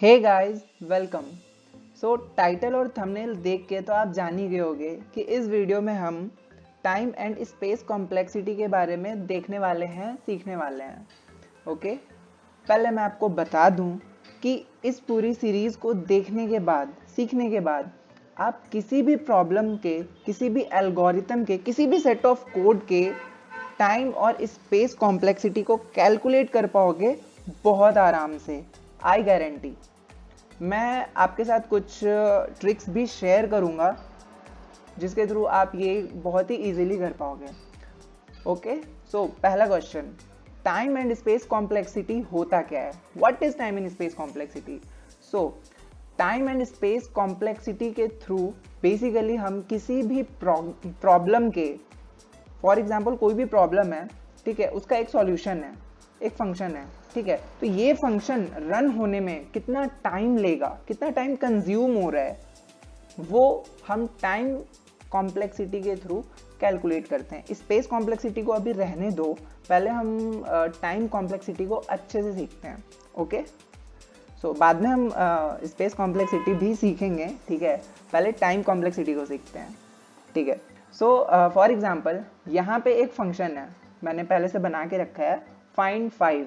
हे guys welcome. So title और thumbnail देख के तो आप जान ही गए होंगे कि इस वीडियो में हम टाइम एंड स्पेस कॉम्प्लेक्सिटी के बारे में देखने वाले हैं, सीखने वाले हैं। ओके, पहले मैं आपको बता दूं कि इस पूरी सीरीज को देखने के बाद, सीखने के बाद आप किसी भी प्रॉब्लम के, किसी भी एल्गोरिथम के, किसी भी सेट ऑफ कोड के टाइम और स्पेस कॉम्प्लेक्सिटी को कैलकुलेट कर पाओगे बहुत आराम से, आई गारंटी। मैं आपके साथ कुछ ट्रिक्स भी शेयर करूंगा जिसके थ्रू आप ये बहुत ही इजीली कर पाओगे। ओके, सो पहला question, time and space complexity होता क्या है? What is time and space complexity? So time and space complexity के थ्रू बेसिकली हम किसी भी प्रॉब्लम के, फॉर एग्जाम्पल कोई भी प्रॉब्लम है, ठीक है, उसका एक सॉल्यूशन है, एक फंक्शन है, ठीक है, तो ये फंक्शन रन होने में कितना टाइम लेगा, कितना टाइम कंज्यूम हो रहा है, वो हम टाइम कॉम्प्लेक्सिटी के थ्रू कैलकुलेट करते हैं। स्पेस कॉम्प्लेक्सिटी को अभी रहने दो, पहले हम टाइम कॉम्प्लेक्सिटी को अच्छे से सीखते हैं। ओके, सो बाद में हम स्पेस कॉम्प्लेक्सिटी भी सीखेंगे, ठीक है, पहले टाइम कॉम्प्लेक्सिटी को सीखते हैं, ठीक है। सो फॉर एग्जाम्पल यहाँ पे एक फंक्शन है, मैंने पहले से बना के रखा है, find 5।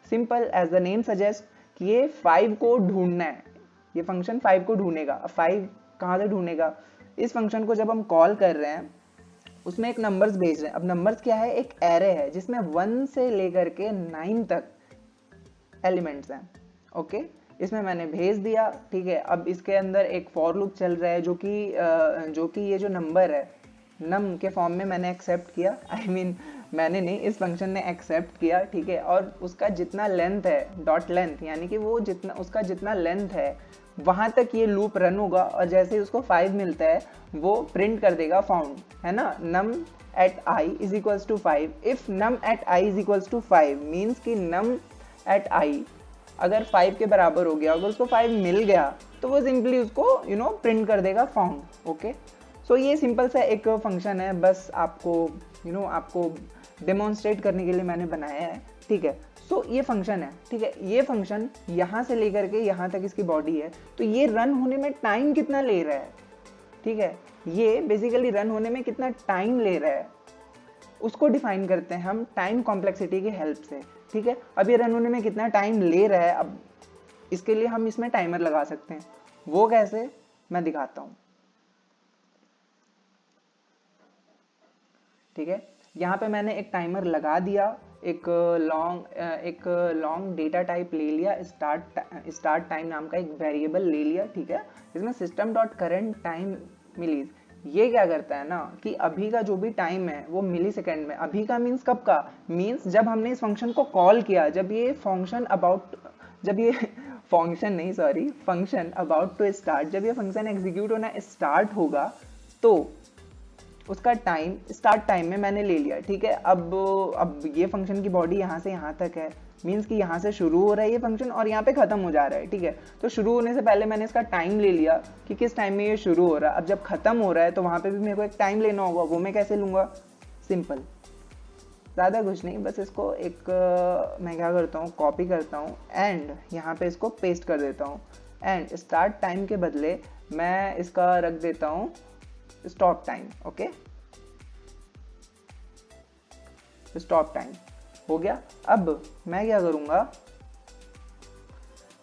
Simple as the name suggest कि ये 5 को ढूंढना है, ये फंक्शन 5 को ढूंढेगा। अब 5 कहाँ से ढूंढेगा? इस फंक्शन को जब हम कॉल कर रहे हैं उसमें एक नंबर्स भेज रहे हैं। अब नंबर्स क्या है? एक एरे है जिसमें 1 से लेकर के 9 तक एलिमेंट्स हैं। ओके, इसमें मैंने भेज दिया, ठीक है। अब इसके अंदर एक फॉर लूप चल रहा है जो कि ये जो नंबर है नम के फॉर्म में मैंने एक्सेप्ट किया, आई मीन मैंने नहीं, इस फंक्शन ने एक्सेप्ट किया, ठीक है। और उसका जितना लेंथ है, डॉट लेंथ, यानी कि वो जितना उसका जितना लेंथ है वहां तक ये लूप रन होगा, और जैसे ही उसको 5 मिलता है वो प्रिंट कर देगा फाउंड, है ना, num at I is equals to 5। If num at I is equals to 5 means कि नम एट आई अगर 5 के बराबर हो गया, अगर उसको 5 मिल गया तो वो सिंपली उसको प्रिंट कर देगा फाउंड। ओके, सो ये सिंपल सा एक फंक्शन है, बस आपको आपको डेमोन्स्ट्रेट करने के लिए मैंने बनाया है, ठीक है। सो ये फंक्शन है, ठीक है, ये फंक्शन यहाँ से लेकर के यहाँ तक इसकी बॉडी है, तो ये रन होने में टाइम कितना ले रहा है, ठीक है, ये बेसिकली रन होने में कितना टाइम ले रहा है उसको डिफाइन करते हैं हम टाइम कॉम्प्लेक्सिटी की हेल्प से, ठीक है। अब ये रन होने में कितना टाइम ले रहा है, अब इसके लिए हम इसमें टाइमर लगा सकते हैं। वो कैसे, मैं दिखाता हूँ, ठीक है। यहाँ पे मैंने एक टाइमर लगा दिया, एक लॉन्ग डेटा टाइप ले लिया, स्टार्ट टाइम नाम का एक वेरिएबल ले लिया, ठीक है। इसमें सिस्टम डॉट करेंट टाइम मिलीज, ये क्या करता है ना कि अभी का जो भी टाइम है वो मिली सेकेंड में, अभी का मीन्स कब का, मीन्स जब हमने इस फंक्शन को कॉल किया, जब ये फंक्शन अबाउट टू स्टार्ट, जब ये फंक्शन एग्जीक्यूट होना स्टार्ट होगा तो उसका टाइम स्टार्ट टाइम में मैंने ले लिया, ठीक है। अब ये फंक्शन की बॉडी यहाँ से यहाँ तक है, मीन्स कि यहाँ से शुरू हो रहा है ये फंक्शन और यहाँ पे खत्म हो जा रहा है, ठीक है। तो शुरू होने से पहले मैंने इसका टाइम ले लिया कि किस टाइम में ये शुरू हो रहा है। अब जब खत्म हो रहा है तो वहाँ पे भी मेरे को एक टाइम लेना होगा, वो मैं कैसे लूँगा? सिंपल, ज़्यादा कुछ नहीं, बस इसको मैं क्या करता हूँ, कॉपी करता हूँ एंड यहाँ पे इसको पेस्ट कर देता हूँ, एंड स्टार्ट टाइम के बदले मैं इसका रख देता हूँ stop time. Okay, stop time हो गया। अब मैं क्या करूंगा,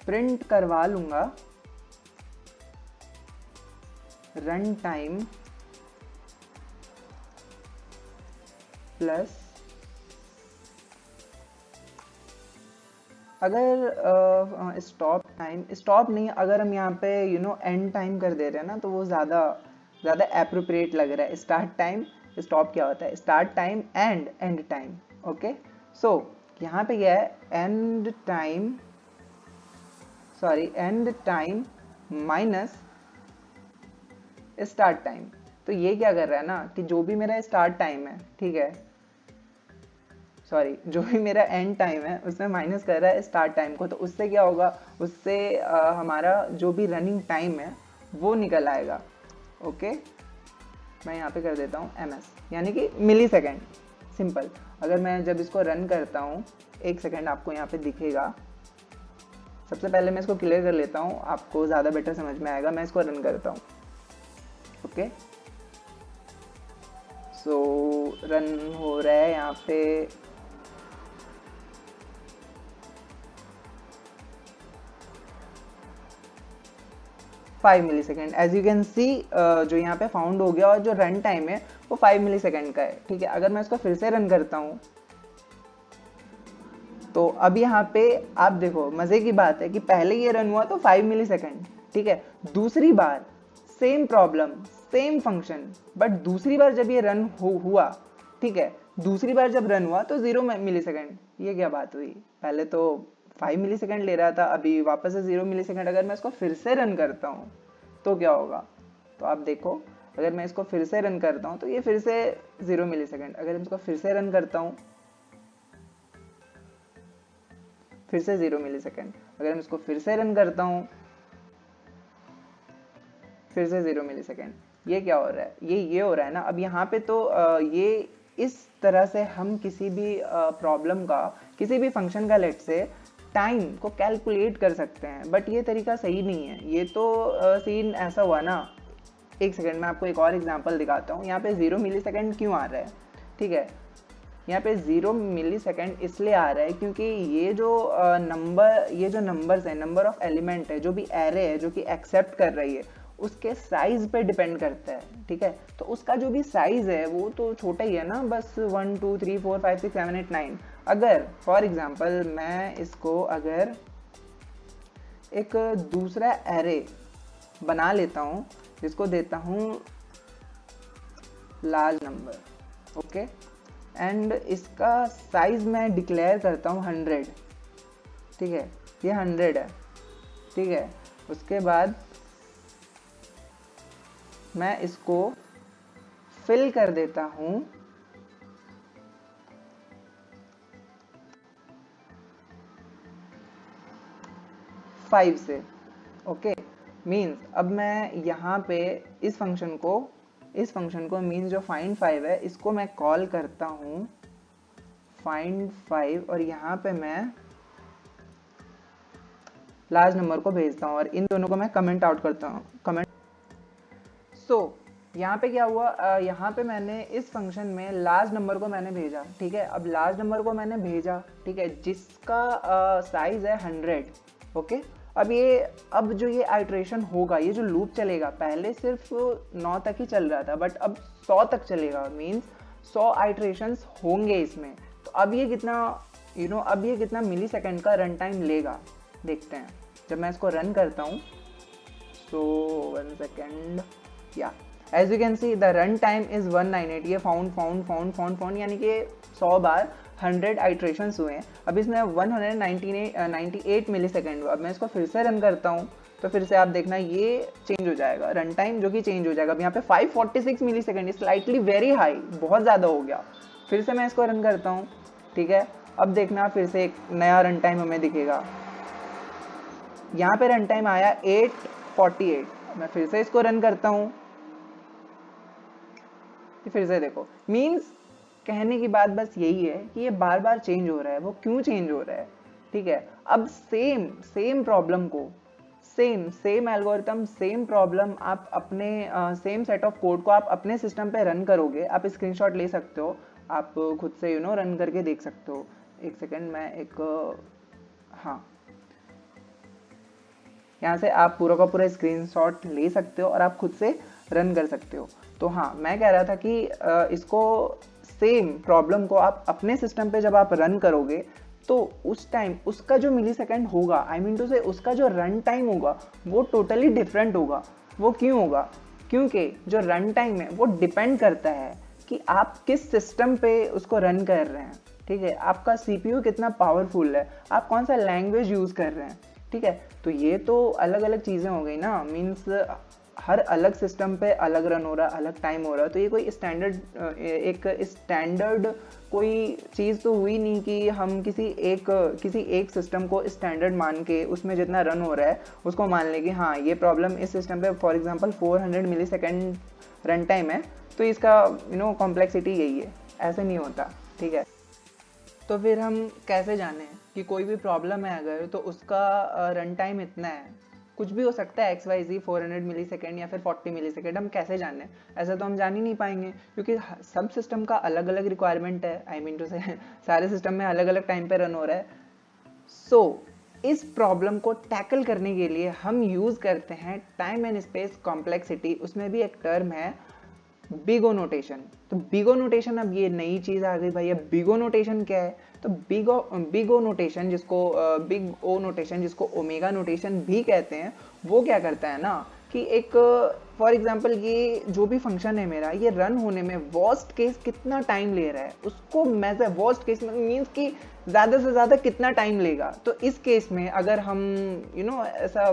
प्रिंट करवा लूंगा रन टाइम प्लस, अगर स्टॉप नहीं, अगर हम यहाँ पे एंड टाइम कर दे रहे हैं ना तो वो ज़्यादा एप्रोप्रिएट लग रहा है। स्टार्ट टाइम, स्टॉप क्या होता है? Start time and end time. Okay, so यहाँ पे क्या है, end time minus start time. तो ये क्या कर रहा है ना कि जो भी मेरा स्टार्ट टाइम है, ठीक है, सॉरी, जो भी मेरा एंड टाइम है उसमें माइनस कर रहा है स्टार्ट टाइम को। तो उससे क्या होगा, उससे हमारा जो भी रनिंग टाइम है वो निकल आएगा। ओके, मैं यहाँ पे कर देता हूँ ms, यानी कि मिली सेकेंड। सिंपल, अगर मैं जब इसको रन करता हूँ, 1 सेकेंड आपको यहाँ पे दिखेगा, सबसे पहले मैं इसको क्लियर कर लेता हूँ, आपको ज़्यादा बेटर समझ में आएगा। मैं इसको रन करता हूँ। ओके, सो रन हो रहा है यहाँ पे। 5 millisecond as you can see जो यहाँ पे फाउंड हो गया, और जो रन टाइम है वो 5 मिली सेकेंड का है। ठीक है, अगर मैं इसको फिर से रन करता हूँ तो अब यहाँ पे आप देखो, मजे की बात है कि पहले ये रन हुआ तो 5 मिली सेकेंड, ठीक है। दूसरी बार same problem, same function, but दूसरी बार जब ये रन हुआ, ठीक है, दूसरी बार जब रन हुआ तो 0 मिली सेकेंड। ये क्या बात हुई? पहले तो 5 मिली सेकेंड ले रहा था, अभी वापस से 0 मिली सेकेंड। अगर मैं इसको फिर से रन करता हूँ तो क्या होगा? तो आप देखो, अगर मैं इसको फिर से रन करता हूँ तो ये फिर से 0 मिली सेकेंड। अगर मैं इसको फिर से रन करता हूँ फिर से 0 मिली सेकेंड। अगर मैं इसको फिर से रन करता हूँ फिर से 0 मिली सेकेंड। ये क्या हो रहा है? ये हो रहा है ना। अब यहाँ पे तो ये इस तरह से हम किसी भी प्रॉब्लम का, किसी भी फंक्शन का लेट से टाइम को कैलकुलेट कर सकते हैं, बट ये तरीका सही नहीं है। ये तो सीन ऐसा हुआ ना, एक सेकेंड मैं आपको एक और एग्जांपल दिखाता हूँ। यहाँ पे 0 मिली सेकेंड क्यों आ रहा है? ठीक है, यहाँ पे 0 मिली सेकेंड इसलिए आ रहा है क्योंकि ये जो नंबर्स है, नंबर ऑफ एलिमेंट है, जो भी एरे है जो कि एक्सेप्ट कर रही है, उसके साइज पे डिपेंड करता है। ठीक है, तो उसका जो भी साइज है वो तो छोटा ही है ना, बस 1 2 3 4 5 6 7 8 9। अगर फॉर एग्जांपल मैं इसको अगर एक दूसरा एरे बना लेता हूँ जिसको देता हूँ लार्ज नंबर, ओके, एंड इसका साइज मैं डिक्लेयर करता हूँ 100। ठीक है, ये 100 है। ठीक है, उसके बाद मैं इसको फिल कर देता हूँ 5 से। ओके, मीन्स अब मैं यहाँ पे इस फंक्शन को मीन्स जो फाइंड 5 है इसको मैं कॉल करता हूँ फाइंड 5, और यहाँ पे मैं लार्ज नंबर को भेजता हूँ और इन दोनों को मैं कमेंट आउट करता हूँ, कमेंट। सो यहाँ पे क्या हुआ, यहाँ पे मैंने इस फंक्शन में लार्ज नंबर को मैंने भेजा। ठीक है, अब लार्ज नंबर को मैंने भेजा, ठीक है, जिसका साइज है 100। ओके, अब जो ये आइट्रेशन होगा, ये जो लूप चलेगा, पहले सिर्फ 9 तक ही चल रहा था, बट अब 100 तक चलेगा। मीन्स 100 आइट्रेशंस होंगे इसमें। तो अब ये कितना अब ये कितना मिली सेकेंड का रन टाइम लेगा, देखते हैं। जब मैं इसको रन करता हूँ, सो 1 सेकेंड, या as you can see the run time is 198। ये फाउंड यानी कि 100 बार 100 आइट्रेशंस हुए हैं। अब इसमें 198 मिली सेकेंड हुआ। अब मैं इसको फिर से रन करता हूँ तो फिर से आप देखना ये चेंज हो जाएगा, रन टाइम जो कि चेंज हो जाएगा। अब यहाँ पे 546 मिली सेकेंड, स्लाइटली वेरी हाई, बहुत ज़्यादा हो गया। फिर से मैं इसको रन करता हूँ, ठीक है, अब देखना फिर से एक नया रन टाइम हमें दिखेगा। यहाँ पे रन टाइम आया 848। मैं फिर से इसको रन करता हूँ, फिर से देखो। मीन्स कहने की बात बस यही है कि ये बार बार चेंज हो रहा है। वो क्यों चेंज हो रहा है? ठीक है, अब सेम प्रॉब्लम को, सेम एल्गोरिथम, सेम प्रॉब्लम आप अपने सेम सेट ऑफ कोड को आप अपने सिस्टम पे रन करोगे। आप स्क्रीनशॉट ले सकते हो, आप खुद से रन करके देख सकते हो। एक सेकेंड, मैं एक हाँ, यहाँ से आप पूरा का पूरा स्क्रीनशॉट ले सकते हो और आप खुद से रन कर सकते हो। तो हाँ, मैं कह रहा था कि इसको सेम प्रॉब्लम को आप अपने सिस्टम पे जब आप रन करोगे तो उस टाइम उसका जो मिली सेकेंड होगा, आई मीन टू से उसका जो रन टाइम होगा वो टोटली डिफरेंट होगा। वो क्यों होगा? क्योंकि जो रन टाइम है वो डिपेंड करता है कि आप किस सिस्टम पे उसको रन कर रहे हैं। ठीक है, आपका सीपीयू कितना पावरफुल है, आप कौन सा लैंग्वेज यूज कर रहे हैं। ठीक है, तो ये तो अलग अलग चीज़ें हो गई ना। मीन्स हर अलग सिस्टम पे अलग रन हो रहा है, अलग टाइम हो रहा है। तो ये कोई स्टैंडर्ड कोई चीज़ तो हुई नहीं कि हम किसी एक सिस्टम को स्टैंडर्ड मान के उसमें जितना रन हो रहा है उसको मान लें कि हाँ ये प्रॉब्लम इस सिस्टम पे for example 400 millisecond run time है तो इसका कॉम्प्लेक्सिटी यही है। ऐसे नहीं होता। ठीक है, तो फिर हम कैसे जाने कि कोई भी प्रॉब्लम है अगर तो उसका रन टाइम इतना है, कुछ भी हो सकता है XYZ 400 मिली सेकेंड या फिर 40 मिली सेकेंड, हम कैसे जाने? ऐसा तो हम जान ही नहीं पाएंगे क्योंकि सब सिस्टम का अलग अलग रिक्वायरमेंट है, आई मीन टू से सारे सिस्टम में अलग अलग टाइम पे रन हो रहा है। सो इस प्रॉब्लम को टैकल करने के लिए हम यूज करते हैं टाइम एंड स्पेस कॉम्प्लेक्सिटी। उसमें भी एक टर्म है बिग ओ नोटेशन। तो बिग ओ नोटेशन, अब ये नई चीज आ गई भाई, अब बिग ओ नोटेशन क्या है? तो बिग ओ नोटेशन जिसको ओमेगा नोटेशन भी कहते हैं, वो क्या करता है ना कि एक फॉर एग्जांपल ये जो भी फंक्शन है मेरा, ये रन होने में वर्स्ट केस कितना टाइम ले रहा है उसको मेजर, वर्स्ट केस मींस कि ज़्यादा से ज़्यादा कितना टाइम लेगा। तो इस केस में अगर हम ऐसा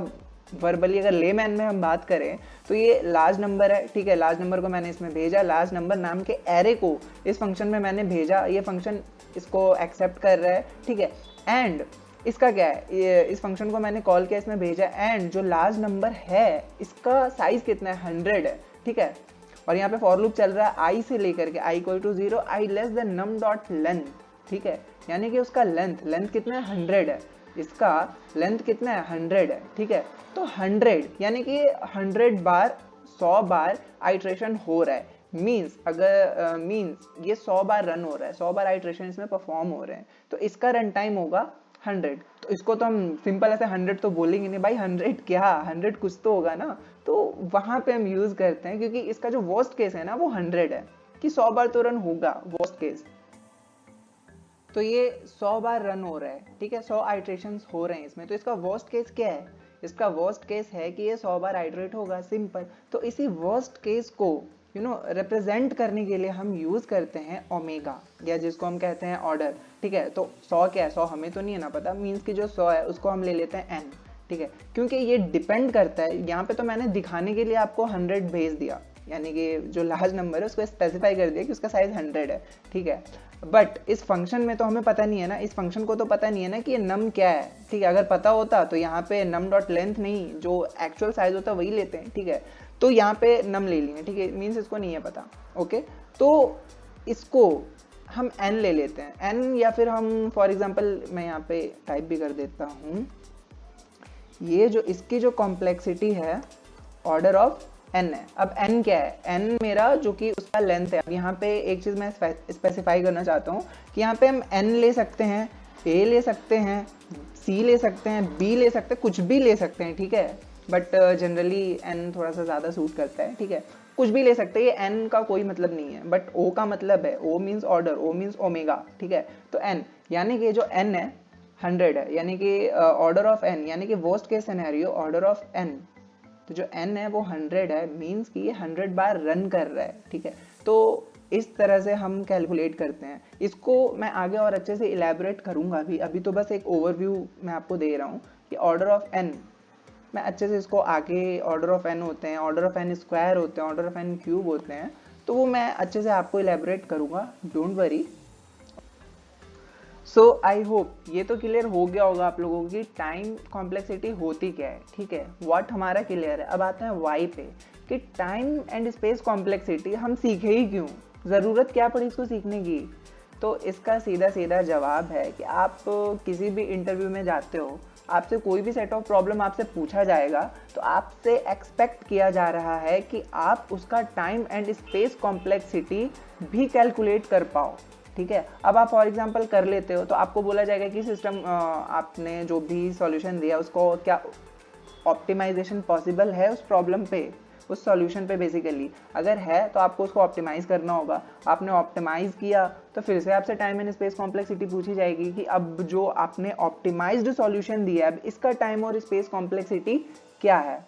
वर्बली अगर लेमैन में हम बात करें तो ये लार्ज नंबर है, ठीक है, लार्ज नंबर को मैंने इसमें भेजा, लार्ज नंबर नाम के एरे को इस फंक्शन में मैंने भेजा, ये फंक्शन इसको एक्सेप्ट कर रहा है, ठीक है। एंड इसका क्या है, ये इस फंक्शन को मैंने कॉल किया, इसमें भेजा, एंड जो लार्ज नंबर है इसका साइज कितना है, 100 है, ठीक है। और यहाँ पे फॉर लूप चल रहा है आई से लेकर के i = 0, i less than num dot length, ठीक है, यानी कि उसका लेंथ कितना है, 100 है, इसका लेंथ कितना है, 100 है, ठीक है। तो 100 यानी कि 100 बार 100 बार आइट्रेशन हो रहा है, मीन्स अगर मीन्स ये 100 बार रन हो रहा है, 100 बार आइट्रेशन इसमें परफॉर्म हो रहे हैं, तो इसका रन टाइम होगा 100। तो इसको तो हम सिंपल ऐसे 100 तो बोलेंगे नहीं भाई, 100 क्या, 100 कुछ तो होगा ना, तो वहां पे हम यूज करते हैं क्योंकि इसका जो वर्स्ट केस है ना वो 100 है कि 100 बार तो रन होगा वर्स्ट केस। तो ये 100 बार रन हो रहा है, ठीक है, 100 आइट्रेशंस हो रहे हैं इसमें, तो इसका वर्स्ट केस क्या है? इसका वर्स्ट केस है कि ये 100 बार आइट्रेट होगा, सिंपल। तो इसी वर्स्ट केस को रिप्रेजेंट करने के लिए हम यूज करते हैं ओमेगा, या जिसको हम कहते हैं ऑर्डर, ठीक है। तो 100 क्या है, 100 हमें तो नहीं है ना पता, मीन्स कि जो 100 है उसको हम ले लेते हैं n, ठीक है, क्योंकि ये डिपेंड करता है, यहाँ पे तो मैंने दिखाने के लिए आपको 100 भेज दिया, यानी कि जो लार्ज नंबर है उसको स्पेसिफाई कर दिया कि उसका साइज 100 है, ठीक है। बट इस फंक्शन में तो हमें पता नहीं है ना, इस फंक्शन को तो पता नहीं है ना कि ये नम क्या है, ठीक है। अगर पता होता तो यहाँ पे नम डॉट लेंथ नहीं, जो एक्चुअल साइज होता है वही लेते हैं, ठीक है। तो यहाँ पे नम ले लिए, ठीक है, मीन्स इसको नहीं है पता, ओके। तो इसको हम n ले लेते हैं, n, या फिर हम फॉर एग्जांपल मैं यहाँ पे टाइप भी कर देता हूँ, ये जो इसकी जो कॉम्प्लेक्सिटी है ऑर्डर ऑफ n है। अब n क्या है, n मेरा जो कि उसका लेंथ है। अब यहाँ पे एक चीज़ मैं स्पेसिफाई करना चाहता हूँ कि यहाँ पे हम n ले सकते हैं, a ले सकते हैं, c ले सकते हैं, b ले सकते हैं, कुछ भी ले सकते हैं, ठीक है, बट जनरली n थोड़ा सा ज़्यादा सूट करता है, ठीक है, कुछ भी ले सकते हैं, ये n का कोई मतलब नहीं है, बट o का मतलब है, o means order, o means omega, ठीक है। तो n यानी कि जो n है 100 है, यानी कि ऑर्डर ऑफ n, यानी कि worst case scenario order of n, तो जो n है वो 100 है, मीन्स कि ये 100 बार रन कर रहा है, ठीक है। तो इस तरह से हम कैलकुलेट करते हैं, इसको मैं आगे और अच्छे से इलेबोरेट करूंगा अभी तो बस एक ओवरव्यू मैं आपको दे रहा हूँ कि ऑर्डर ऑफ n, मैं अच्छे से इसको आगे ऑर्डर ऑफ n होते हैं, ऑर्डर ऑफ n स्क्वायर होते हैं, ऑर्डर ऑफ n क्यूब होते हैं, तो वो मैं अच्छे से आपको इलेबोरेट करूंगा, don't worry. So I hope ये तो क्लियर हो गया होगा आप लोगों की टाइम कॉम्प्लेक्सिटी होती क्या है, ठीक है, व्हाट हमारा क्लियर है। अब आते हैं वाई पे कि टाइम एंड स्पेस कॉम्प्लेक्सिटी हम सीखे ही क्यों, ज़रूरत क्या पड़ी इसको सीखने की? तो इसका सीधा सीधा जवाब है कि आप किसी भी इंटरव्यू में जाते हो, आपसे कोई भी सेट ऑफ प्रॉब्लम आपसे पूछा जाएगा, तो आपसे एक्सपेक्ट किया जा रहा है कि आप उसका टाइम एंड स्पेस कॉम्प्लेक्सिटी भी कैलकुलेट कर पाओ, ठीक है। अब आप फॉर एग्जांपल कर लेते हो तो आपको बोला जाएगा कि सिस्टम आपने जो भी सॉल्यूशन दिया उसको क्या ऑप्टिमाइजेशन पॉसिबल है उस प्रॉब्लम पे, उस सॉल्यूशन पे बेसिकली, अगर है तो आपको उसको ऑप्टिमाइज करना होगा। आपने ऑप्टिमाइज किया तो फिर से आपसे टाइम एंड स्पेस कॉम्प्लेक्सिटी पूछी जाएगी कि अब जो आपने ऑप्टिमाइज्ड सॉल्यूशन दिया है, अब इसका टाइम और स्पेस कॉम्प्लेक्सिटी क्या है,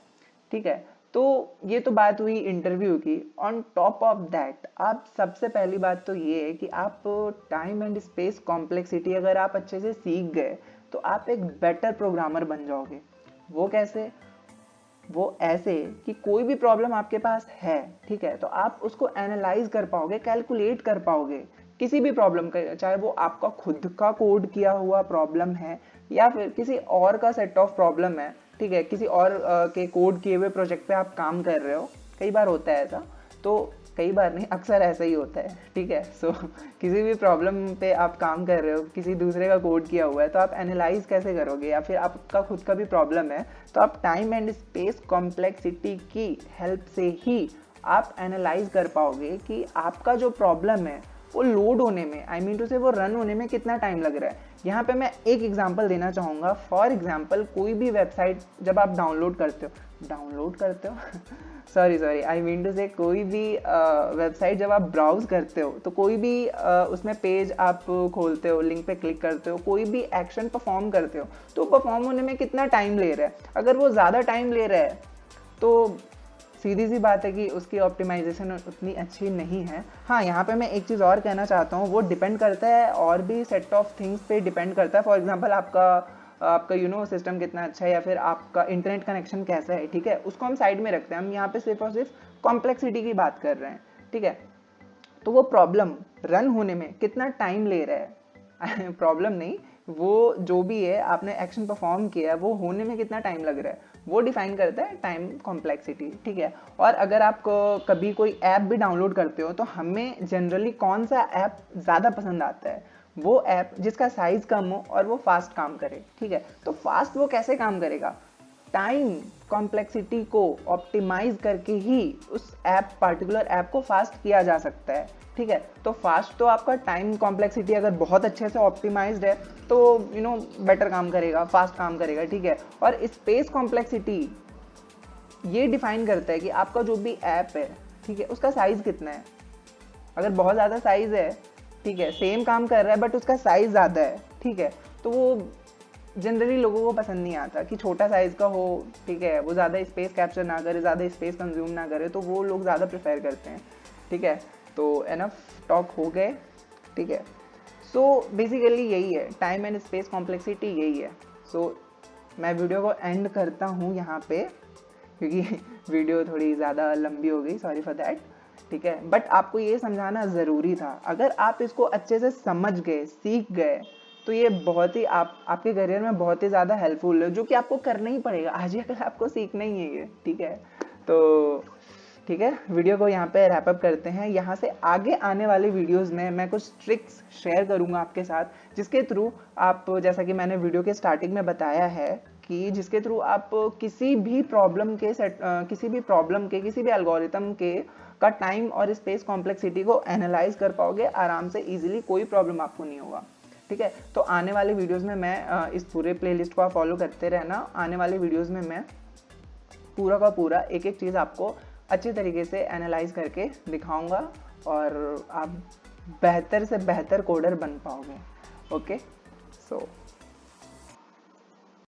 ठीक है। तो ये तो बात हुई इंटरव्यू की। ऑन टॉप ऑफ दैट आप सबसे पहली बात तो ये है कि आप टाइम एंड स्पेस कॉम्प्लेक्सिटी अगर आप अच्छे से सीख गए तो आप एक बेटर प्रोग्रामर बन जाओगे। वो कैसे? वो ऐसे कि कोई भी प्रॉब्लम आपके पास है, ठीक है, तो आप उसको एनालाइज कर पाओगे, कैलकुलेट कर पाओगे किसी भी प्रॉब्लम का, चाहे वो आपका खुद का कोड किया हुआ प्रॉब्लम है या फिर किसी और का सेट ऑफ प्रॉब्लम है, ठीक है, किसी और के कोड किए हुए प्रोजेक्ट पे आप काम कर रहे हो, कई बार होता है ऐसा। तो कई बार नहीं, अक्सर ऐसा ही होता है, ठीक है। सो किसी भी प्रॉब्लम पे आप काम कर रहे हो, किसी दूसरे का कोड किया हुआ है, तो आप एनालाइज कैसे करोगे, या फिर आपका खुद का भी प्रॉब्लम है, तो आप टाइम एंड स्पेस कॉम्प्लेक्सिटी की हेल्प से ही आप एनालाइज कर पाओगे कि आपका जो प्रॉब्लम है वो लोड होने में, आई मीन टू से वो रन होने में कितना टाइम लग रहा है। यहाँ पे मैं एक एग्जांपल देना चाहूँगा। फॉर एग्जांपल, कोई भी वेबसाइट जब आप डाउनलोड करते हो सॉरी आई मीन टू से कोई भी वेबसाइट जब आप ब्राउज करते हो, तो कोई भी उसमें पेज आप खोलते हो, लिंक पे क्लिक करते हो, कोई भी एक्शन परफॉर्म करते हो, तो परफॉर्म होने में कितना टाइम ले रहा है। अगर वो ज़्यादा टाइम ले रहा है तो सीधी सी बात है कि उसकी ऑप्टिमाइजेशन उतनी अच्छी नहीं है। हाँ, यहाँ पे मैं एक चीज़ और कहना चाहता हूँ, वो डिपेंड करता है और भी सेट ऑफ थिंग्स पे डिपेंड करता है। फॉर एग्जांपल, आपका सिस्टम कितना अच्छा है, या फिर आपका इंटरनेट कनेक्शन कैसा है, ठीक है, उसको हम साइड में रखते हैं। हम यहाँ पे सिर्फ और सिर्फ कॉम्प्लेक्सिटी की बात कर रहे हैं, ठीक है। तो वो प्रॉब्लम रन होने में कितना टाइम ले रहा है प्रॉब्लम नहीं, वो जो भी है आपने एक्शन परफॉर्म किया है, वो होने में कितना टाइम लग रहा है, वो डिफाइन करता है टाइम कॉम्प्लेक्सिटी, ठीक है। और अगर आप कभी कोई ऐप भी डाउनलोड करते हो, तो हमें जनरली कौन सा ऐप ज़्यादा पसंद आता है, वो ऐप जिसका साइज कम हो और वो फास्ट काम करे, ठीक है। तो फास्ट वो कैसे काम करेगा, टाइम कॉम्प्लेक्सिटी को ऑप्टिमाइज करके ही उस पर्टिकुलर ऐप को फास्ट किया जा सकता है, ठीक है। तो फास्ट तो आपका टाइम कॉम्प्लेक्सिटी अगर बहुत अच्छे से ऑप्टिमाइज्ड है तो बेटर काम करेगा, फास्ट काम करेगा, ठीक है। और स्पेस कॉम्प्लेक्सिटी ये डिफाइन करता है कि आपका जो भी ऐप है, ठीक है, उसका साइज कितना है। अगर बहुत ज़्यादा साइज है, ठीक है, सेम काम कर रहा है बट उसका साइज ज़्यादा है, ठीक है, तो वो जनरली लोगों को पसंद नहीं आता कि छोटा साइज़ का हो, ठीक है, वो ज़्यादा स्पेस कैप्चर ना करे, ज़्यादा स्पेस कंज्यूम ना करे, तो वो लोग ज़्यादा प्रेफर करते हैं, ठीक है। तो एनफ टॉक हो गए, ठीक है। सो बेसिकली यही है, टाइम एंड स्पेस कॉम्प्लेक्सिटी यही है। सो मैं वीडियो को एंड करता हूँ यहाँ पे, क्योंकि वीडियो थोड़ी ज़्यादा लंबी हो गई, सॉरी फॉर दैट, ठीक है। बट आपको ये समझाना ज़रूरी था। अगर आप इसको अच्छे से समझ गए, सीख गए, तो ये बहुत ही आपके करियर में बहुत ही ज़्यादा हेल्पफुल है, जो कि आपको करना ही पड़ेगा, आज ही अगर आपको सीखना ही है ये, ठीक है। तो ठीक है, वीडियो को यहाँ पे रैप अप करते हैं। यहाँ से आगे आने वाले वीडियोस में मैं कुछ ट्रिक्स शेयर करूँगा आपके साथ, जिसके थ्रू आप, जैसा कि मैंने वीडियो के स्टार्टिंग में बताया है, कि जिसके थ्रू आप किसी भी प्रॉब्लम के किसी भी एल्गोरिथम के का टाइम और स्पेस कॉम्प्लेक्सिटी को एनालाइज कर पाओगे आराम से, इजीली, कोई प्रॉब्लम आपको नहीं होगा, ठीक है। तो आने वाले वीडियोस में मैं इस पूरे प्लेलिस्ट को आप फॉलो करते रहना। आने वाले वीडियोस में मैं पूरा का पूरा एक एक चीज़ आपको अच्छे तरीके से एनालाइज करके दिखाऊंगा और आप बेहतर से बेहतर कोडर बन पाओगे। ओके, सो